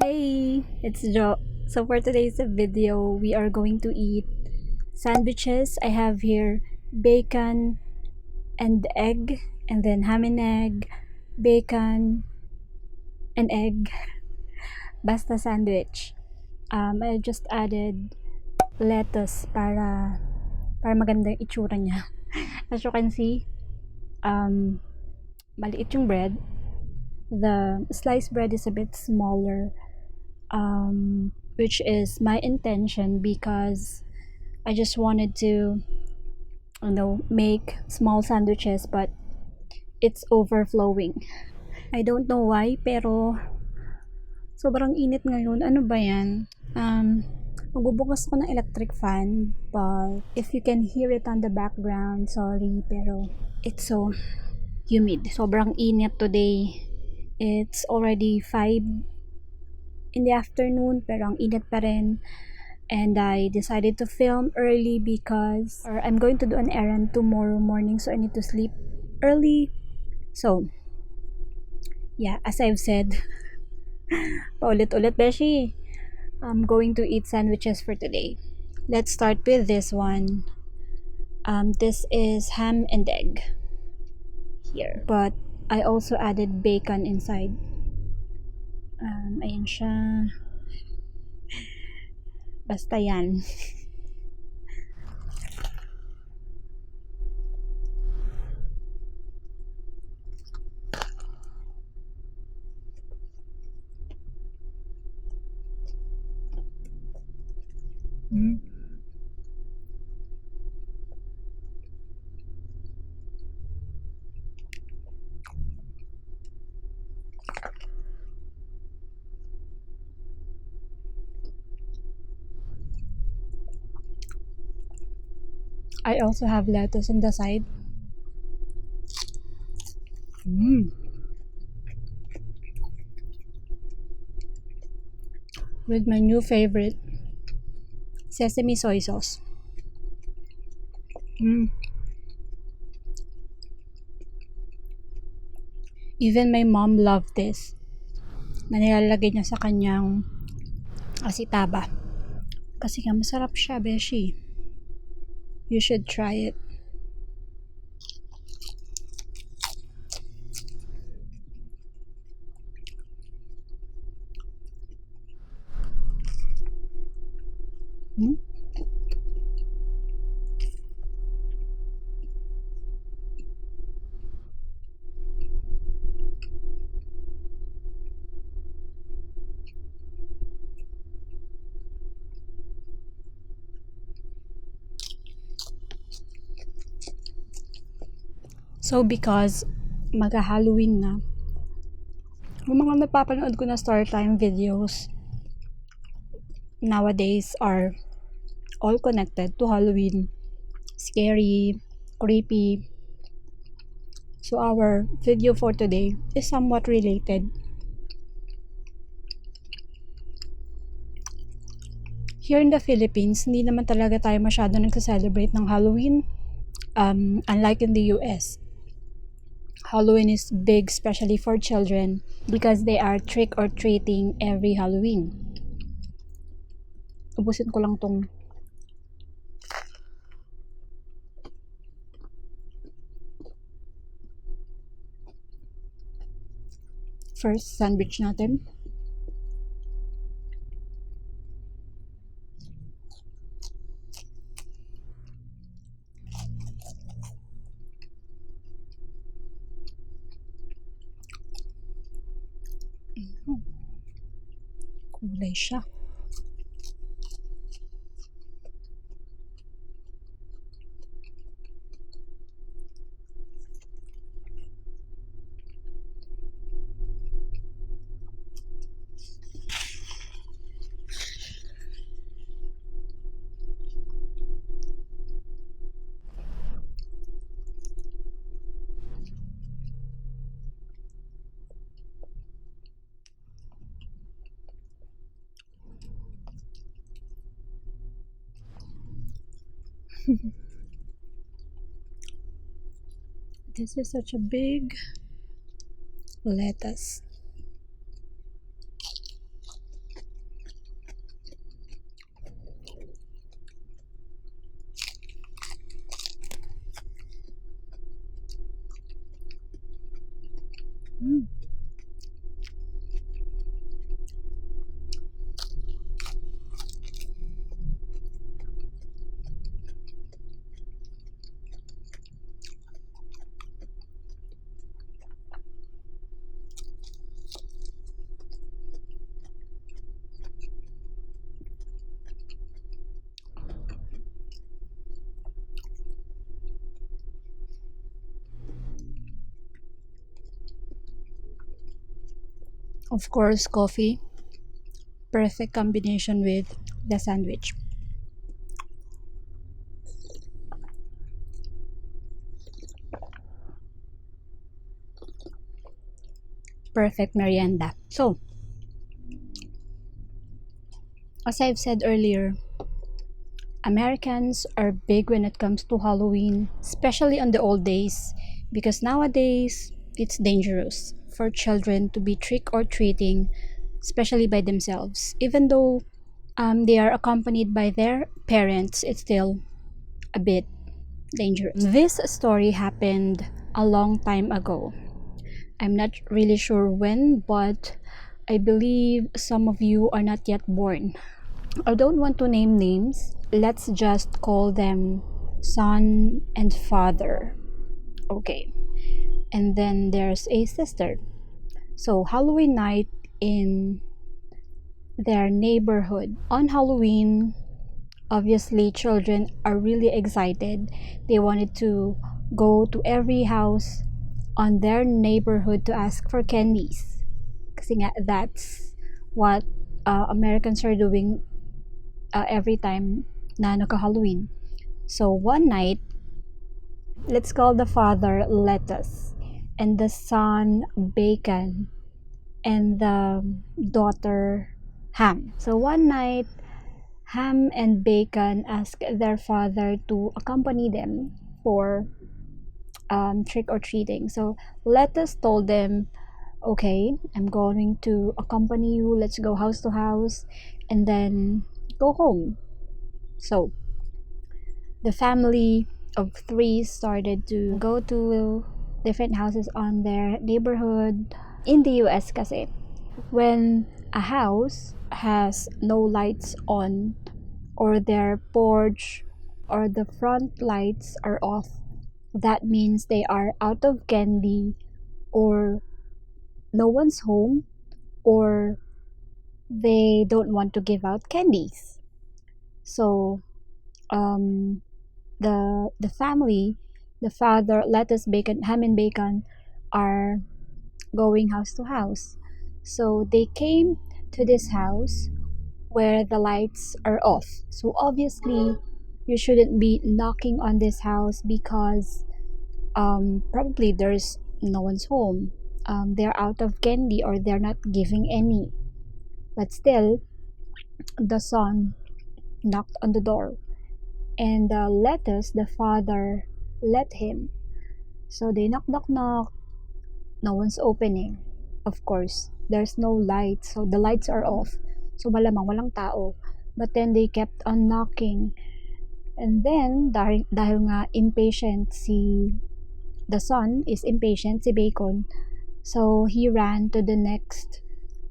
Hey, it's Jo. So for today's video, we are going to eat sandwiches. I have here bacon and egg, and then ham and egg, bacon and egg, basta sandwich. I just added lettuce para maganda yung itsura niya. As you can see, maliit yung bread. The sliced bread is a bit smaller, which is my intention because I just wanted to, make small sandwiches, but it's overflowing. I don't know why, pero sobrang init ngayon. Ano ba yan? Magbubukas ko ng electric fan, but if you can hear it on the background, sorry, pero it's so humid. Sobrang init today. It's already 5 in the afternoon, pero ang init pa rin. And I decided to film early because I'm going to do an errand tomorrow morning, so I need to sleep early. So, yeah, as I've said, paulit-ulit, beshi, I'm going to eat sandwiches for today. Let's start with this one. This is ham and egg here, but I also added bacon inside. Ayan siya. Basta yan. I also have lettuce on the side. With my new favorite, sesame soy sauce. Even my mom loved this. Na nilalagay niya sa kanyang asitaba. Kasi nga masarap siya, beshi. You should try it. So because magha-Halloween na, yung mga napapanood ko na story time videos nowadays are all connected to Halloween. Scary, creepy. So our video for today is somewhat related. Here in the Philippines, hindi naman talaga tayo masyado nagsa-celebrate ng Halloween. Unlike in the US. Halloween is big, especially for children, because they are trick-or-treating every Halloween. Ubusin ko lang tong first sandwich natin. Kulay siya. This is such a big lettuce. Mm. Of course, coffee. Perfect combination with the sandwich. Perfect merienda. So, as I've said earlier, Americans are big when it comes to Halloween, especially on the old days, because nowadays it's dangerous for children to be trick or treating, especially by themselves. Even though they are accompanied by their parents, it's still a bit dangerous. This story happened a long time ago. I'm not really sure when, but I believe some of you are not yet born. I don't want to name names. Let's just call them son and father. Okay. And then there's a sister. So, Halloween night in their neighborhood. On Halloween, obviously, children are really excited. They wanted to go to every house on their neighborhood to ask for candies. Kasi nga, that's what Americans are doing every time na nagka-Halloween. So one night, let's call the father Lettuce and the son Bacon and the daughter Ham. So one night, Ham and Bacon asked their father to accompany them for trick or treating. So Lettuce told them, okay, I'm going to accompany you. Let's go house to house and then go home. So the family of three started to go to different houses on their neighborhood. In the US kasi, when a house has no lights on or their porch or the front lights are off, that means they are out of candy or no one's home or they don't want to give out candies. So the family, the father, Lettuce, Bacon, Ham and Bacon are going house to house. So they came to this house where the lights are off. So obviously you shouldn't be knocking on this house because probably there's no one's home. They're out of candy or they're not giving any. But still, the son knocked on the door and Lettuce, the father, let him. So they knock, knock, knock. No one's opening. Of course, there's no light, so the lights are off. So malamang walang tao. But then they kept on knocking. And then, dahil nga impatient the son is impatient, si Bacon. So he ran to the next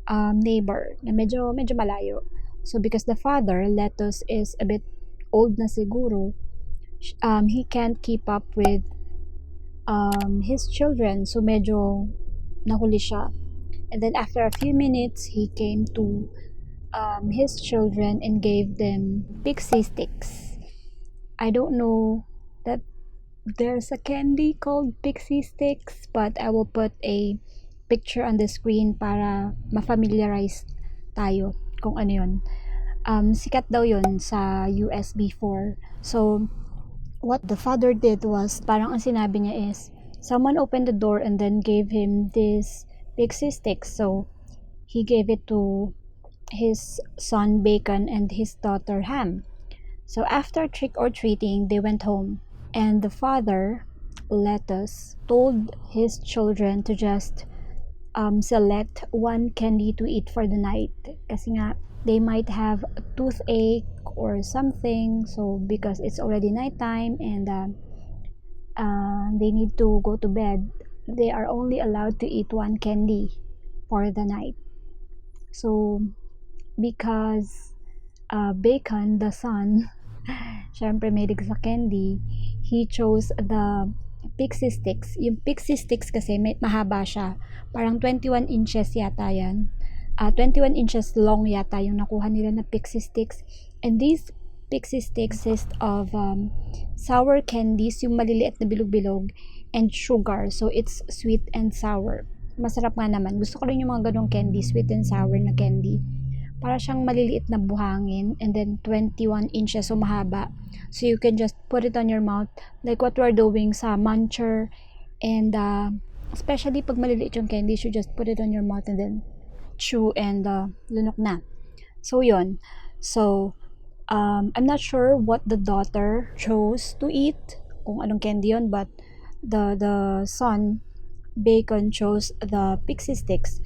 neighbor na medyo malayo. So because the father, Lettuce, is a bit old na siguro, he can't keep up with his children. So medyo nahuli siya. And then after a few minutes, he came to his children and gave them pixie sticks. I don't know that there's a candy called pixie sticks, but I will put a picture on the screen para ma-familiarize tayo kung ano yun. Sikat daw yun sa US before. So, what the father did was, parang ang sinabi niya is, someone opened the door and then gave him this pixie sticks. So, he gave it to his son Bacon and his daughter Ham. So, after trick or treating, they went home. And the father, Lettuce, told his children to just select one candy to eat for the night. Kasi nga, they might have a toothache or something. So, because it's already nighttime and they need to go to bed. they are only allowed to eat one candy for the night. So because Bacon, the son, syempre mahilig sa candy, he chose the pixie sticks. Yung pixie sticks kasi mahaba siya. Parang 21 inches yata yan. 21 inches long yata yung nakuha nila na pixie sticks. And these pixie sticks consist of sour candies, yung maliliit na bilog-bilog, and sugar. So it's sweet and sour. Masarap nga naman. Gusto ko rin yung mga ganong candy, sweet and sour na candy. Para siyang maliliit na buhangin, and then 21 inches, so mahaba. So you can just put it on your mouth like what we're doing sa muncher, and especially pag maliliit yung candy, you just put it on your mouth and then chew and lunok na. So yun. So I'm not sure what the daughter chose to eat, kung anong candy yun, but the son, Bacon, chose the pixie sticks.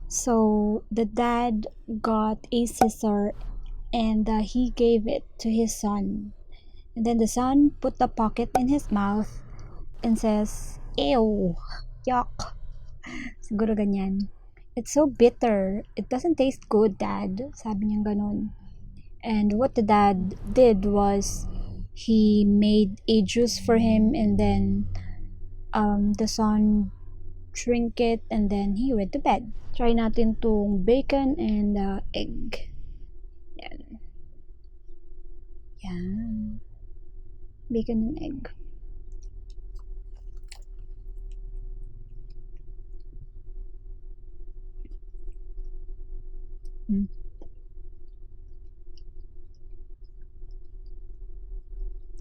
So the dad got a scissor and he gave it to his son. And then the son put the pocket in his mouth and says, "Ew, yuck." Siguro ganyan. "It's so bitter. It doesn't taste good, Dad." Sabi niya ganon. And what the dad did was he made a juice for him, and then the son drink it, and then he went to bed. Try natin tong bacon and egg. Yan. Yan. Bacon and egg.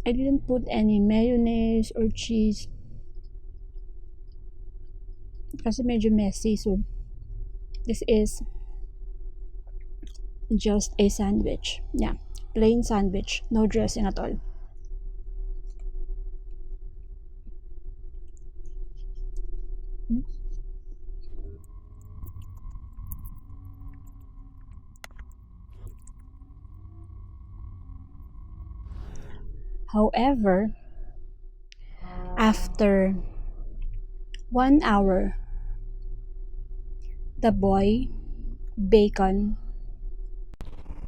I didn't put any mayonnaise or cheese kasi medyo messy, so this is just a sandwich. Yeah, plain sandwich, no dressing at all. However, after 1 hour, the boy, Bacon,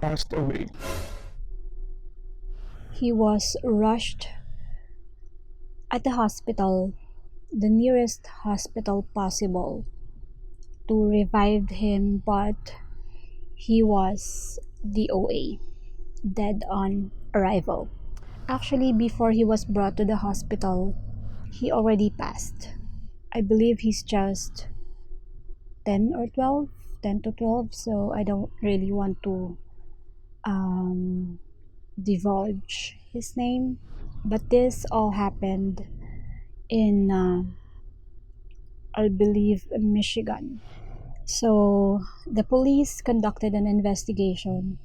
passed away. He was rushed at the hospital, the nearest hospital possible, to revive him, but he was DOA, dead on arrival. Actually, before he was brought to the hospital, he already passed. I believe he's just 10 or 12, 10 to 12, so I don't really want to divulge his name. But this all happened in, I believe, Michigan. So the police conducted an investigation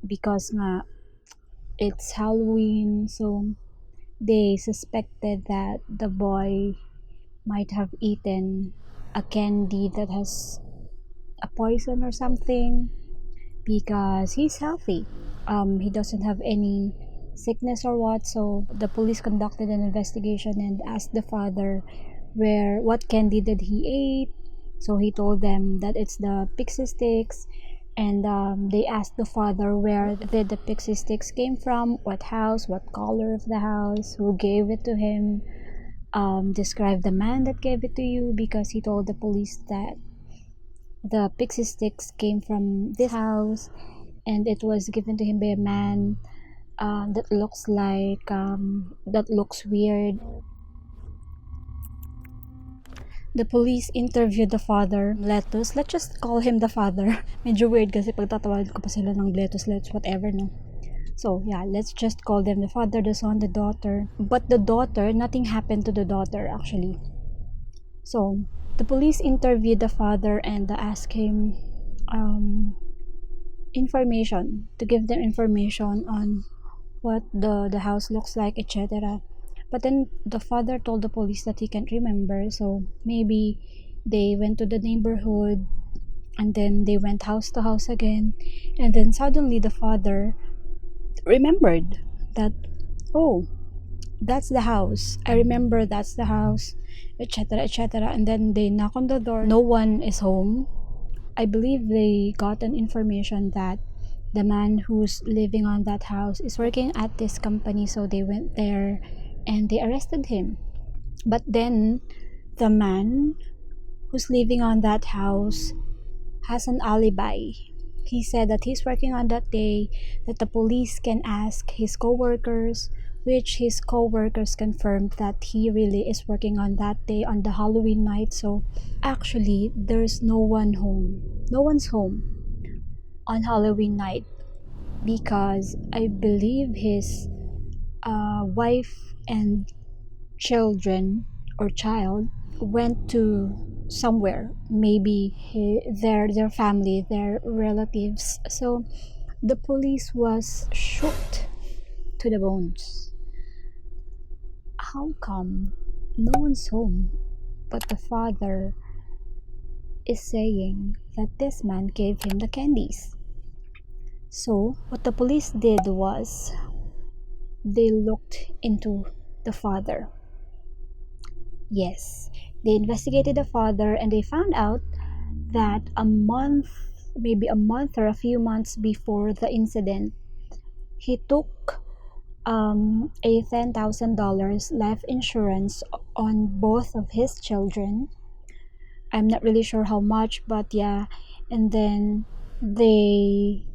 because nga it's Halloween, so they suspected that the boy might have eaten a candy that has a poison or something, because he's healthy. He doesn't have any sickness or what. So the police conducted an investigation and asked the father what candy did he eat. So he told them that it's the pixie sticks, and they asked the father where did the pixie sticks came from, what house, what color of the house, who gave it to him, describe the man that gave it to you, because he told the police that the pixie sticks came from this house and it was given to him by a man that looks like that looks weird. The police interviewed the father, Lettuce. Let's just call him the father. Medyo weird kasi pagtatawagan ko pa sila ng Lettuce, whatever, no? So, yeah, let's just call them the father, the son, the daughter. But the daughter, nothing happened to the daughter, actually. So, the police interviewed the father and asked him information, to give them information on what the house looks like, etc. But then the father told the police that he can't remember, so maybe they went to the neighborhood and then they went house to house again, and then suddenly the father remembered that, oh, That's the house. I remember that's the house, etc., etc. And then they knock on the door. No one is home. I believe they got an information that the man who's living on that house is working at this company, so they went there and they arrested him. But then the man who's living on that house has an alibi. He said that he's working on that day, that the police can ask his co-workers, which his co-workers confirmed that he really is working on that day on the Halloween night. So actually there's no one home. No one's home on Halloween night because I believe his wife and children or child went to somewhere, maybe their family, their relatives. So the police was shook to the bones. How come no one's home, but the father is saying that this man gave him the candies? So what the police did was they looked into the father. Yes, they investigated the father and they found out that maybe a month or a few months before the incident, he took a $10,000 life insurance on both of his children. I'm not really sure how much, but yeah. And then they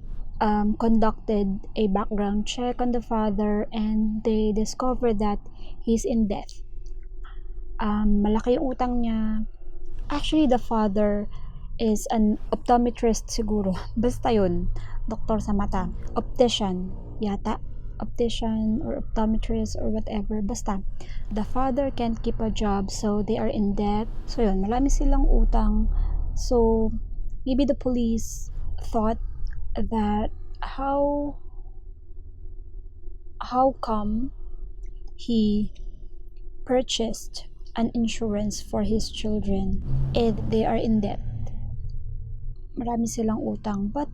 conducted a background check on the father and they discovered that he's in debt. Malaki yung utang niya. Actually, the father is an optometrist siguro. Basta yun, doktor sa mata. Optician, yata. Optician or optometrist or whatever. Basta, the father can't keep a job, so they are in debt. So yun, marami silang utang. So, maybe the police thought that how come he purchased an insurance for his children and they are in debt. Marami silang utang. But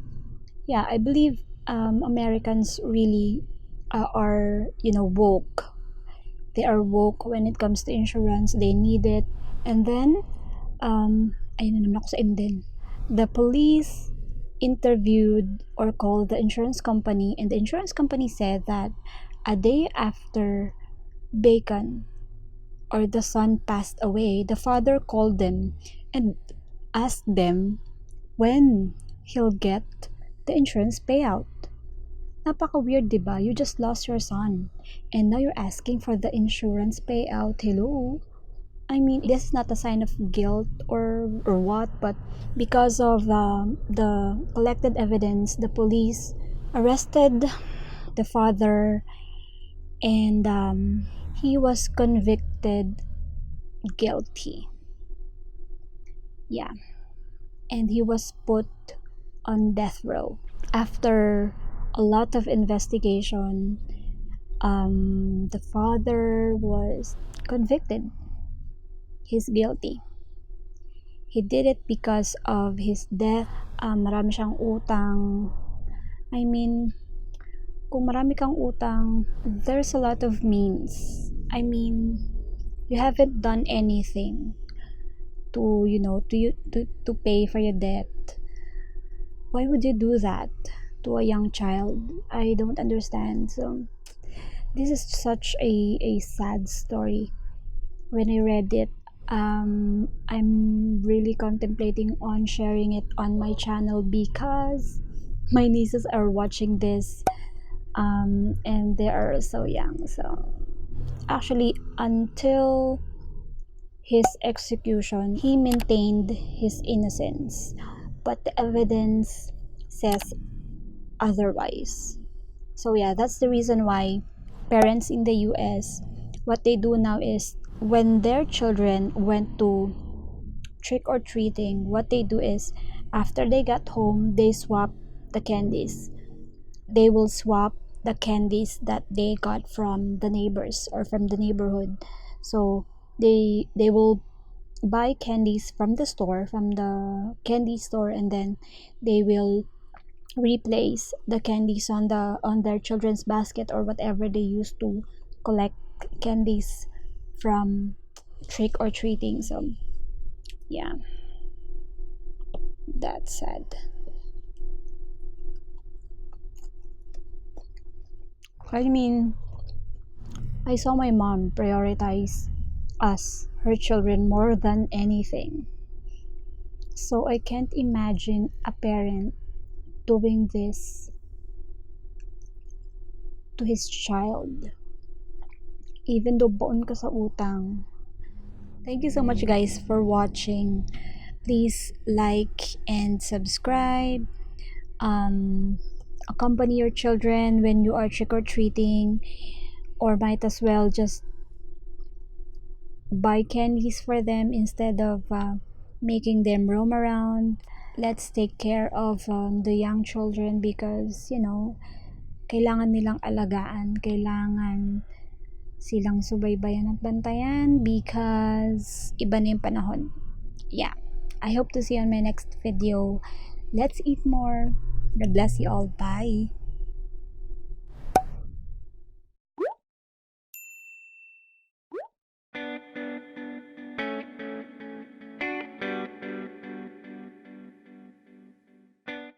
yeah, I believe Americans really are, woke. They are woke when it comes to insurance. They need it. And then, ayun na naman ako sa and then. The police interviewed or called the insurance company, and the insurance company said that a day after Bacon or the son passed away, the father called them and asked them when he'll get the insurance payout. Napaka weird, diba? You just lost your son and now you're asking for the insurance payout. Hello? I mean, this is not a sign of guilt or what, but because of the collected evidence, the police arrested the father and he was convicted guilty. Yeah. And he was put on death row. After a lot of investigation, the father was convicted. He's guilty. He did it because of his death. Marami siyang utang. I mean, kung marami kang utang, there's a lot of means. I mean, you haven't done anything to pay for your debt. Why would you do that to a young child? I don't understand. So this is such a sad story. When I read it, I'm really contemplating on sharing it on my channel because my nieces are watching this and they are so young. So actually, until his execution, he maintained his innocence, but the evidence says otherwise. So yeah, that's the reason why parents in the US, what they do now is when their children went to trick or treating, what they do is after they got home, they swap the candies. They will swap the candies that they got from the neighbors or from the neighborhood. So they will buy candies from the candy store, and then they will replace the candies on their children's basket or whatever they used to collect candies from trick or treating. So yeah, that's sad. I mean, I saw my mom prioritize us, her children, more than anything. So I can't imagine a parent doing this to his child, even though baon ka sa utang. Thank you so much, guys, for watching. Please like and subscribe. Accompany your children when you are trick-or-treating, or might as well just buy candies for them instead of making them roam around. Let's take care of the young children because, kailangan nilang alagaan, kailangan silang subaybayan at bantayan because iba na yung panahon. Yeah. I hope to see you on my next video. Let's eat more. God bless you all. Bye.